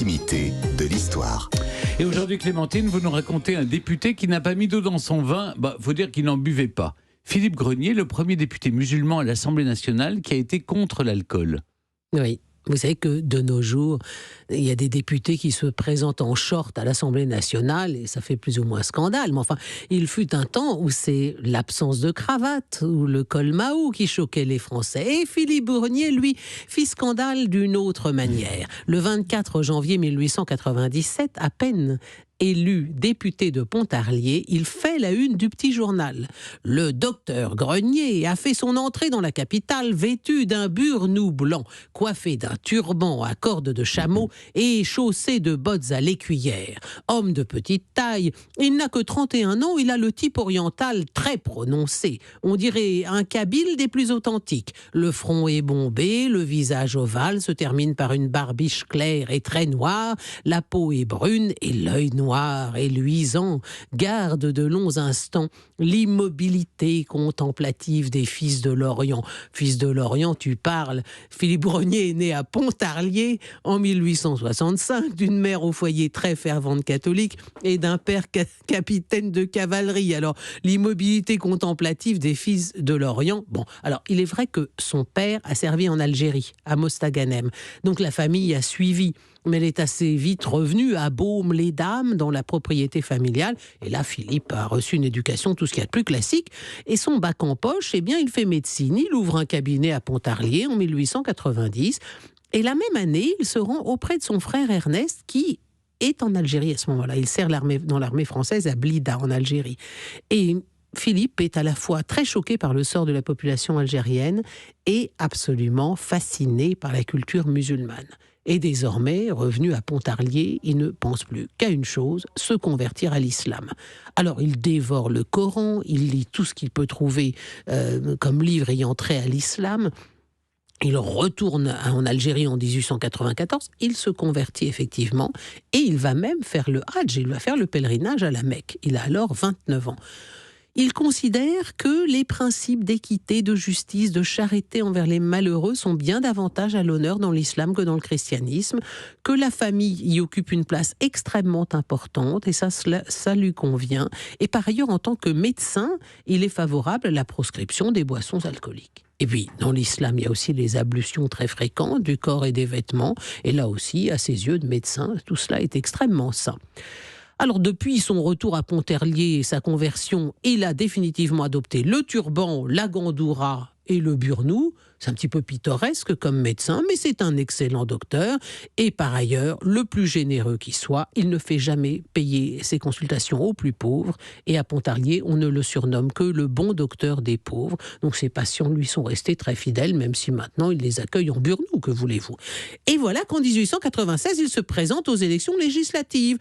l'intimité de l'histoire. Et aujourd'hui, Clémentine, vous nous racontez un député qui n'a pas mis d'eau dans son vin. Faut dire qu'il n'en buvait pas. Philippe Grenier, le premier député musulman à l'Assemblée nationale qui a été contre l'alcool. Oui. Vous savez que de nos jours, il y a des députés qui se présentent en short à l'Assemblée nationale et ça fait plus ou moins scandale. Mais enfin, il fut un temps où c'est l'absence de cravate ou le col Mahou qui choquait les Français. Et Philippe Grenier, lui, fit scandale d'une autre manière. Le 24 janvier 1897, à peine élu député de Pontarlier, il fait la une du petit journal. Le docteur Grenier a fait son entrée dans la capitale vêtu d'un burnou blanc, coiffé d'un turban à cordes de chameau et chaussé de bottes à l'écuyère. Homme de petite taille, il n'a que 31 ans, il a le type oriental très prononcé. On dirait un kabyle des plus authentiques. Le front est bombé, le visage ovale se termine par une barbiche claire et très noire, la peau est brune et l'œil noir et luisant garde de longs instants l'immobilité contemplative des fils de l'Orient. Fils de l'Orient, tu parles. Philippe Grenier est né à Pontarlier en 1865, d'une mère au foyer très fervente catholique et d'un père capitaine de cavalerie. Alors, l'immobilité contemplative des fils de l'Orient, bon, alors, il est vrai que son père a servi en Algérie, à Mostaganem. Donc, la famille a suivi. Mais elle est assez vite revenue à Baume-les-Dames, dans la propriété familiale. Et là, Philippe a reçu une éducation, tout ce qu'il y a de plus classique. Et son bac en poche, eh bien, il fait médecine. Il ouvre un cabinet à Pontarlier en 1890. Et la même année, il se rend auprès de son frère Ernest, qui est en Algérie à ce moment-là. Il sert dans l'armée française à Blida, en Algérie. Et Philippe est à la fois très choqué par le sort de la population algérienne et absolument fasciné par la culture musulmane. Et désormais, revenu à Pontarlier, il ne pense plus qu'à une chose, se convertir à l'islam. Alors, il dévore le Coran, il lit tout ce qu'il peut trouver comme livre ayant trait à l'islam. Il retourne en Algérie en 1894, il se convertit effectivement, et il va même faire le Hadj, il va faire le pèlerinage à la Mecque. Il a alors 29 ans. Il considère que les principes d'équité, de justice, de charité envers les malheureux sont bien davantage à l'honneur dans l'islam que dans le christianisme, que la famille y occupe une place extrêmement importante, et ça lui convient. Et par ailleurs, en tant que médecin, il est favorable à la proscription des boissons alcooliques. Et puis, dans l'islam, il y a aussi les ablutions très fréquentes du corps et des vêtements, et là aussi, à ses yeux de médecin, tout cela est extrêmement sain. Alors depuis son retour à Pontarlier et sa conversion, il a définitivement adopté le turban, la gandoura et le burnou. C'est un petit peu pittoresque comme médecin, mais c'est un excellent docteur. Et par ailleurs, le plus généreux qui soit, il ne fait jamais payer ses consultations aux plus pauvres. Et à Pontarlier, on ne le surnomme que le bon docteur des pauvres. Donc ses patients lui sont restés très fidèles, même si maintenant il les accueille en burnou, que voulez-vous. Et voilà qu'en 1896, il se présente aux élections législatives.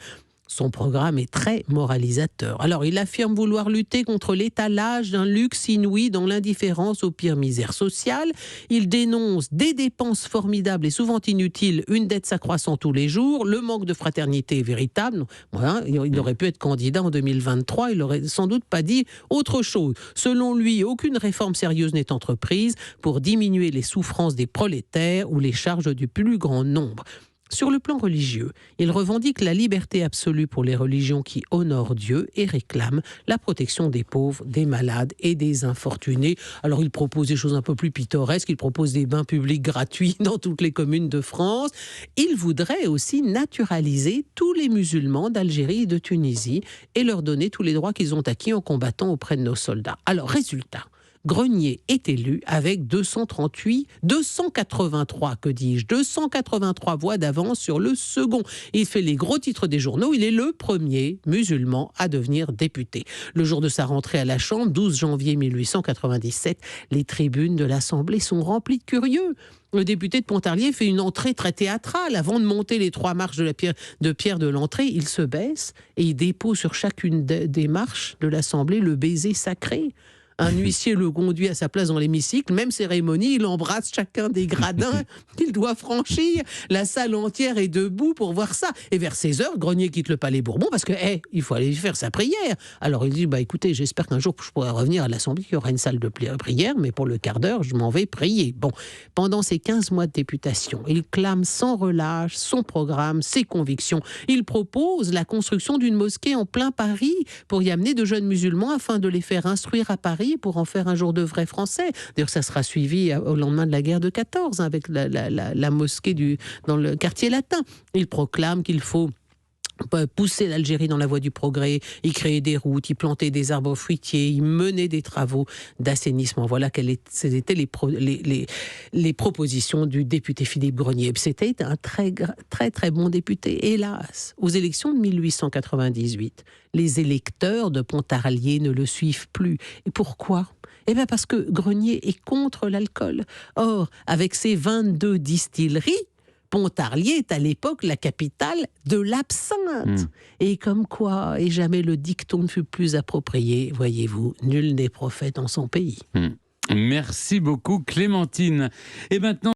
Son programme est très moralisateur. Alors, il affirme vouloir lutter contre l'étalage d'un luxe inouï dans l'indifférence aux pires misères sociales. Il dénonce des dépenses formidables et souvent inutiles, une dette s'accroissant tous les jours, le manque de fraternité véritable. Voilà, il aurait pu être candidat en 2023, il n'aurait sans doute pas dit autre chose. Selon lui, aucune réforme sérieuse n'est entreprise pour diminuer les souffrances des prolétaires ou les charges du plus grand nombre. Sur le plan religieux, il revendique la liberté absolue pour les religions qui honorent Dieu et réclament la protection des pauvres, des malades et des infortunés. Alors il propose des choses un peu plus pittoresques, il propose des bains publics gratuits dans toutes les communes de France. Il voudrait aussi naturaliser tous les musulmans d'Algérie et de Tunisie et leur donner tous les droits qu'ils ont acquis en combattant auprès de nos soldats. Alors résultat, Grenier est élu avec 283 voix d'avance sur le second. Il fait les gros titres des journaux, il est le premier musulman à devenir député. Le jour de sa rentrée à la Chambre, 12 janvier 1897, les tribunes de l'Assemblée sont remplies de curieux. Le député de Pontarlier fait une entrée très théâtrale. Avant de monter les 3 marches de pierre de l'entrée, il se baisse et il dépose sur chacune des marches de l'Assemblée le baiser sacré. Un huissier le conduit à sa place dans l'hémicycle, même cérémonie, il embrasse chacun des gradins qu'il doit franchir. La salle entière est debout pour voir ça. Et vers 16h, Grenier quitte le Palais Bourbon parce que, il faut aller faire sa prière. Alors il dit, écoutez, j'espère qu'un jour je pourrai revenir à l'Assemblée, qu'il y aura une salle de prière, mais pour le quart d'heure, je m'en vais prier. Bon, pendant ces 15 mois de députation, il clame sans relâche son programme, ses convictions. Il propose la construction d'une mosquée en plein Paris pour y amener de jeunes musulmans afin de les faire instruire à Paris pour en faire un jour de vrais Français. D'ailleurs, ça sera suivi au lendemain de la guerre de 14 avec la mosquée dans le quartier latin. Il proclame qu'il faut pousser l'Algérie dans la voie du progrès, y créer des routes, y planter des arbres fruitiers, y mener des travaux d'assainissement. Voilà quelles étaient les propositions du député Philippe Grenier. C'était un très, très, très bon député. Hélas, aux élections de 1898, les électeurs de Pontarlier ne le suivent plus. Et pourquoi ? Parce que Grenier est contre l'alcool. Or, avec ses 22 distilleries, Pontarlier est à l'époque la capitale de l'absinthe. Et comme quoi, et jamais le dicton ne fut plus approprié, voyez-vous, nul n'est prophète en son pays. Merci beaucoup Clémentine. Et maintenant,